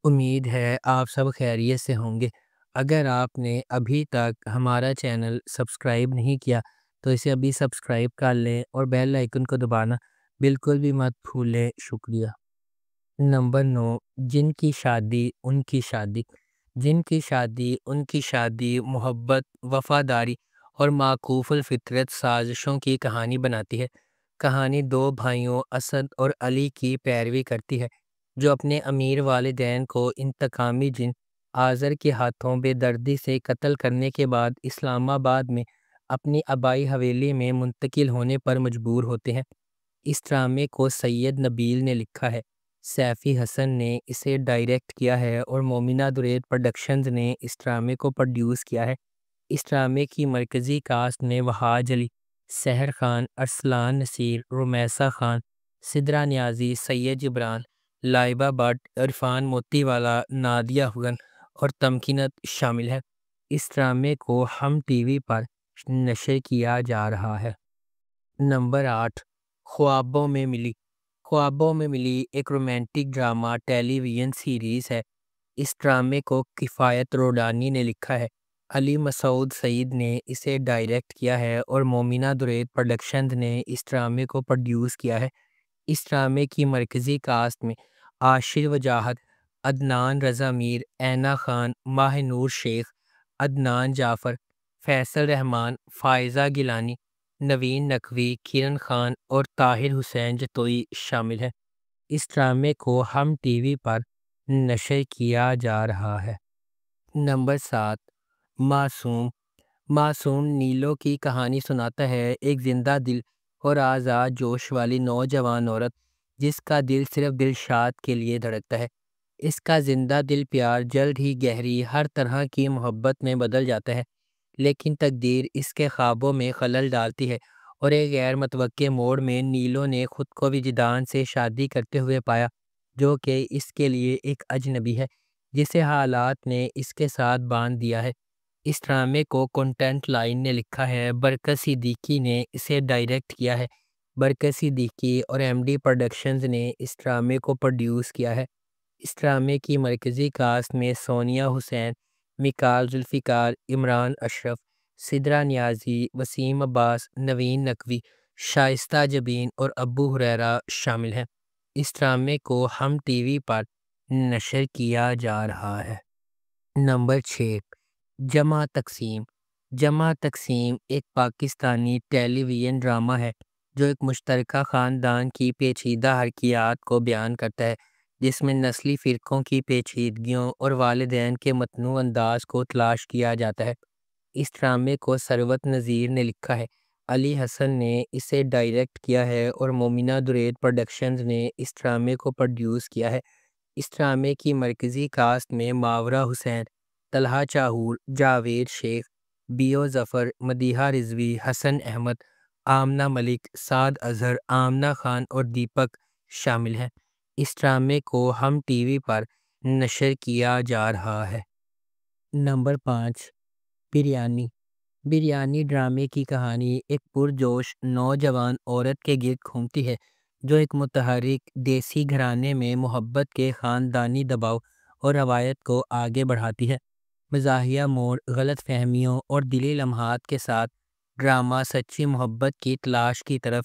امید ہے آپ سب خیریت سے ہوں گے۔ اگر آپ نے ابھی تک ہمارا چینل سبسکرائب نہیں کیا تو اسے ابھی سبسکرائب کر لیں اور بیل آئیکن کو دبانا بالکل بھی مت بھولیں۔ شکریہ۔ نمبر 9، جن کی شادی ان کی شادی۔ جن کی شادی ان کی شادی محبت، وفاداری اور معکوف الفطرت سازشوں کی کہانی بناتی ہے۔ کہانی دو بھائیوں اسد اور علی کی پیروی کرتی ہے، جو اپنے امیر والدین کو انتقامی جن آزر کے ہاتھوں بے دردی سے قتل کرنے کے بعد اسلام آباد میں اپنی آبائی حویلی میں منتقل ہونے پر مجبور ہوتے ہیں۔ اس ڈرامے کو سید نبیل نے لکھا ہے، سیفی حسن نے اسے ڈائریکٹ کیا ہے اور مومنہ درید پروڈکشنز نے اس ڈرامے کو پروڈیوس کیا ہے۔ اس ڈرامے کی مرکزی کاسٹ میں وہاج علی، سحر خان، ارسلان نصیر، رمیسہ خان، سدرا نیازی، سید جبران، لائبہ بٹ، عرفان موتی والا، نادیہ افغن اور تمکنت شامل ہے۔ اس ڈرامے کو ہم ٹی وی پر نشر کیا جا رہا ہے۔ نمبر 8، خوابوں میں ملی۔ خوابوں میں ملی ایک رومانٹک ڈرامہ ٹیلی ویژن سیریز ہے۔ اس ڈرامے کو کفایت روڈانی نے لکھا ہے، علی مسعود سعید نے اسے ڈائریکٹ کیا ہے اور مومنہ درید پروڈکشنز نے اس ڈرامے کو پروڈیوس کیا ہے۔ اس ڈرامے کی مرکزی کاسٹ میں عاشر وجاہت، عدنان رضا میر، اینا خان، ماہ نور شیخ، عدنان جعفر، فیصل رحمان، فائزہ گیلانی، نوین نقوی، کرن خان اور طاہر حسین جتوئی شامل ہیں۔ اس ڈرامے کو ہم ٹی وی پر نشر کیا جا رہا ہے۔ نمبر 7، معصوم۔ معصوم نیلو کی کہانی سناتا ہے، ایک زندہ دل اور آزاد جوش والی نوجوان عورت جس کا دل صرف دلشاد کے لیے دھڑکتا ہے۔ اس کا زندہ دل پیار جلد ہی گہری ہر طرح کی محبت میں بدل جاتا ہے، لیکن تقدیر اس کے خوابوں میں خلل ڈالتی ہے اور ایک غیر متوقع موڑ میں نیلو نے خود کو وجدان سے شادی کرتے ہوئے پایا، جو کہ اس کے لیے ایک اجنبی ہے جسے حالات نے اس کے ساتھ باندھ دیا ہے۔ اس ڈرامے کو کنٹینٹ لائن نے لکھا ہے، برکت صدیقی نے اسے ڈائریکٹ کیا ہے۔ برکت صدیقی اور ایم ڈی پروڈکشنز نے اس ڈرامے کو پروڈیوس کیا ہے۔ اس ڈرامے کی مرکزی کاسٹ میں سونیا حسین، میکال ذوالفقار، عمران اشرف، سدرا نیازی، وسیم عباس، نوین نقوی، شائستہ جبین اور ابو ہریرہ شامل ہیں۔ اس ڈرامے کو ہم ٹی وی پر نشر کیا جا رہا ہے۔ نمبر 6، جمع تقسیم۔ جمع تقسیم ایک پاکستانی ٹیلی ویژن ڈرامہ ہے جو ایک مشترکہ خاندان کی پیچیدہ حرکیات کو بیان کرتا ہے، جس میں نسلی فرقوں کی پیچیدگیوں اور والدین کے متنوع انداز کو تلاش کیا جاتا ہے۔ اس ڈرامے کو ثروت نذیر نے لکھا ہے، علی حسن نے اسے ڈائریکٹ کیا ہے اور مومنہ درید پروڈکشنز نے اس ڈرامے کو پروڈیوس کیا ہے۔ اس ڈرامے کی مرکزی کاسٹ میں ماورا حسین، طلحہ چاہور، جاوید شیخ، بیو ظفر، مدیحہ رضوی، حسن احمد، آمنہ ملک، سعد اظہر، آمنہ خان اور دیپک شامل ہیں۔ اس ڈرامے کو ہم ٹی وی پر نشر کیا جا رہا ہے۔ نمبر 5، بریانی۔ بریانی ڈرامے کی کہانی ایک پرجوش نوجوان عورت کے گرد گھومتی ہے جو ایک متحرک دیسی گھرانے میں محبت کے خاندانی دباؤ اور روایت کو آگے بڑھاتی ہے۔ مزاحیہ موڑ، غلط فہمیوں اور دلی لمحات کے ساتھ ڈرامہ سچی محبت کی تلاش کی طرف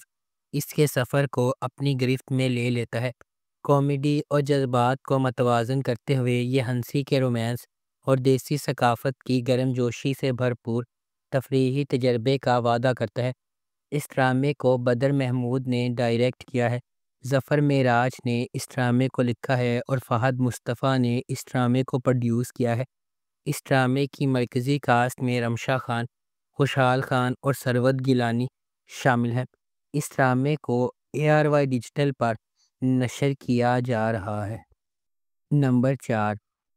اس کے سفر کو اپنی گرفت میں لے لیتا ہے۔ کامیڈی اور جذبات کو متوازن کرتے ہوئے یہ ہنسی کے رومانس اور دیسی ثقافت کی گرم جوشی سے بھرپور تفریحی تجربے کا وعدہ کرتا ہے۔ اس ڈرامے کو بدر محمود نے ڈائریکٹ کیا ہے، ظفر معراج نے اس ڈرامے کو لکھا ہے اور فہد مصطفیٰ نے اس ڈرامے کو پروڈیوس کیا ہے۔ اس ڈرامے کی مرکزی کاسٹ میں رمشا خان، خوشحال خان اور ثروت گیلانی شامل ہیں۔ اس ڈرامے کو اے آر وائی ڈیجیٹل پر نشر کیا جا رہا ہے۔ نمبر 4،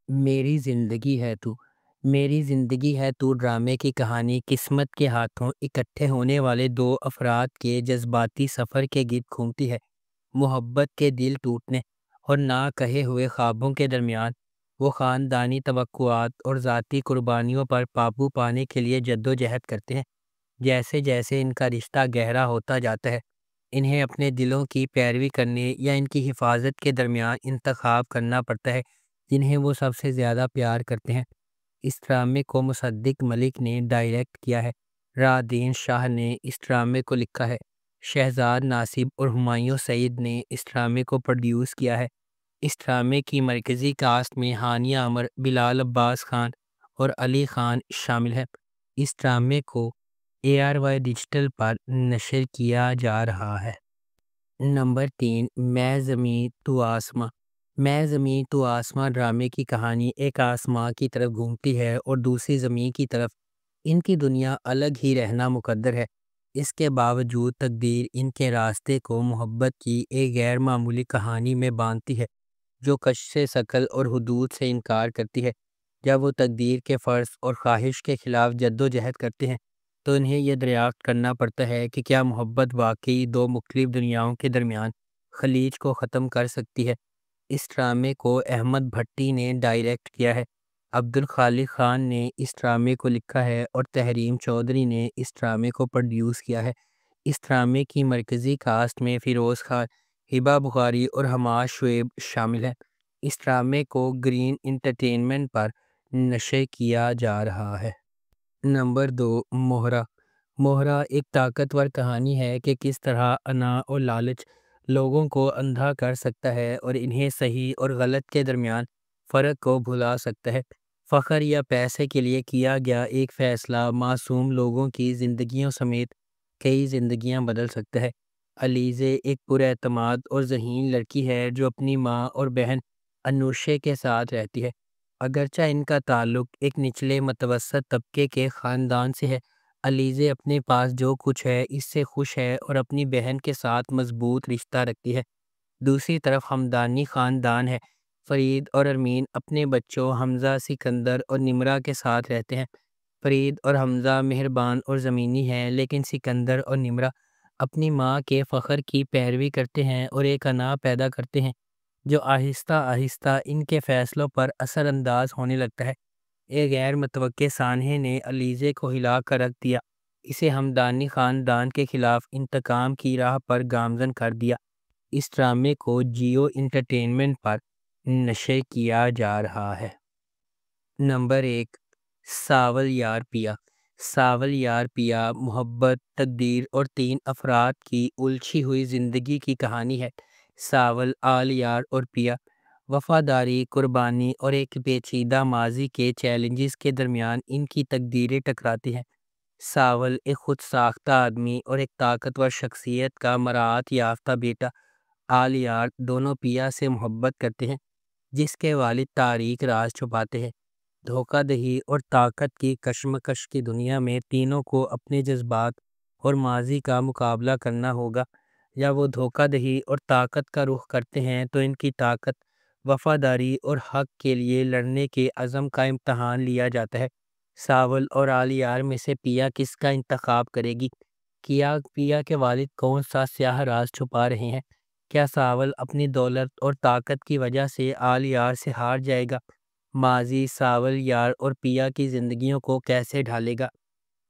میری زندگی ہے تو۔ میری زندگی ہے تو ڈرامے کی کہانی قسمت کے ہاتھوں اکٹھے ہونے والے دو افراد کے جذباتی سفر کے گرد گھومتی ہے۔ محبت کے دل ٹوٹنے اور نہ کہے ہوئے خوابوں کے درمیان وہ خاندانی توقعات اور ذاتی قربانیوں پر قابو پانے کے لیے جدوجہد کرتے ہیں۔ جیسے جیسے ان کا رشتہ گہرا ہوتا جاتا ہے، انہیں اپنے دلوں کی پیروی کرنے یا ان کی حفاظت کے درمیان انتخاب کرنا پڑتا ہے، جنہیں وہ سب سے زیادہ پیار کرتے ہیں۔ اس ڈرامے کو مصدق ملک نے ڈائریکٹ کیا ہے۔ رادین شاہ نے اس ڈرامے کو لکھا ہے۔ شہزاد ناصب اور ہمایوں سعید نے اس ڈرامے کو پروڈیوس کیا ہے۔ اس ڈرامے کی مرکزی کاسٹ میں ہانیہ عمر، بلال عباس خان اور علی خان شامل ہیں۔ اس ڈرامے کو ARY ڈیجیٹل پر نشر کیا جا رہا ہے۔ نمبر 3، میں زمیں تو آسماں۔ میں زمیں تو آسماں ڈرامے کی کہانی ایک آسماں کی طرف گھومتی ہے اور دوسری زمین کی طرف۔ ان کی دنیا الگ ہی رہنا مقدر ہے۔ اس کے باوجود تقدیر ان کے راستے کو محبت کی ایک غیر معمولی کہانی میں باندھتی ہے جو کشش ثقل اور حدود سے انکار کرتی ہے۔ جب وہ تقدیر کے فرض اور خواہش کے خلاف جد و جہد کرتے ہیں تو انہیں یہ دریافت کرنا پڑتا ہے کہ کیا محبت واقعی دو مختلف دنیاؤں کے درمیان خلیج کو ختم کر سکتی ہے۔ اس ڈرامے کو احمد بھٹی نے ڈائریکٹ کیا ہے۔ عبدالخالق خان نے اس ڈرامے کو لکھا ہے اور تحریم چودھری نے اس ڈرامے کو پروڈیوس کیا ہے۔ اس ڈرامے کی مرکزی کاسٹ میں فیروز خان، ہبہ بخاری اور حماد شعیب شامل ہیں۔ اس ڈرامے کو گرین انٹرٹینمنٹ پر نشر کیا جا رہا ہے۔ نمبر 2، مہرہ۔ مہرہ ایک طاقتور کہانی ہے کہ کس طرح انا اور لالچ لوگوں کو اندھا کر سکتا ہے اور انہیں صحیح اور غلط کے درمیان فرق کو بھلا سکتا ہے۔ فخر یا پیسے کے لیے کیا گیا ایک فیصلہ معصوم لوگوں کی زندگیوں سمیت کئی زندگیاں بدل سکتا ہے۔ علیزے ایک پراعتماد اور ذہین لڑکی ہے جو اپنی ماں اور بہن انوشے کے ساتھ رہتی ہے۔ اگرچہ ان کا تعلق ایک نچلے متوسط طبقے کے خاندان سے ہے، علیزے اپنے پاس جو کچھ ہے اس سے خوش ہے اور اپنی بہن کے ساتھ مضبوط رشتہ رکھتی ہے۔ دوسری طرف ہمدانی خاندان ہے۔ فرید اور ارمین اپنے بچوں حمزہ، سکندر اور نمرہ کے ساتھ رہتے ہیں۔ فرید اور حمزہ مہربان اور زمینی ہیں، لیکن سکندر اور نمرہ اپنی ماں کے فخر کی پیروی کرتے ہیں اور ایک انا پیدا کرتے ہیں جو آہستہ آہستہ ان کے فیصلوں پر اثر انداز ہونے لگتا ہے۔ ایک غیر متوقع سانحے نے علیزے کو ہلا کر رکھ دیا، اسے ہمدانی خاندان کے خلاف انتقام کی راہ پر گامزن کر دیا۔ اس ڈرامے کو جیو انٹرٹینمنٹ پر نشر کیا جا رہا ہے۔ نمبر 1، ساول یار پیا۔ ساول یار پیا محبت، تقدیر اور 3 افراد کی الجھی ہوئی زندگی کی کہانی ہے۔ ساول، آل یار اور پیا وفاداری، قربانی اور ایک پیچیدہ ماضی کے چیلنجز کے درمیان ان کی تقدیریں ٹکراتی ہیں۔ ساول ایک خود ساختہ آدمی اور ایک طاقتور شخصیت کا مراعات یافتہ بیٹا، آل یار دونوں پیا سے محبت کرتے ہیں جس کے والد تاریک راز چھپاتے ہیں۔ دھوکہ دہی اور طاقت کی کشمکش کی دنیا میں تینوں کو اپنے جذبات اور ماضی کا مقابلہ کرنا ہوگا۔ جب وہ دھوکہ دہی اور طاقت کا رخ کرتے ہیں تو ان کی طاقت، وفاداری اور حق کے لیے لڑنے کے عزم کا امتحان لیا جاتا ہے۔ ساول اور آل یار میں سے پیا کس کا انتخاب کرے گی؟ کیا پیا کے والد کون سا سیاہ راز چھپا رہے ہیں؟ کیا ساول اپنی دولت اور طاقت کی وجہ سے آل یار سے ہار جائے گا؟ ماضی ساول یار اور پیا کی زندگیوں کو کیسے ڈھالے گا؟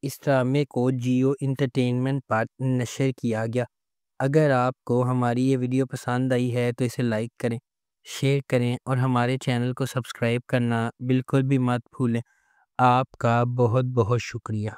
اس ڈرامے کو جیو انٹرٹینمنٹ پر نشر کیا گیا۔ اگر آپ کو ہماری یہ ویڈیو پسند آئی ہے تو اسے لائک کریں، شیئر کریں اور ہمارے چینل کو سبسکرائب کرنا بالکل بھی مت بھولیں۔ آپ کا بہت بہت شکریہ۔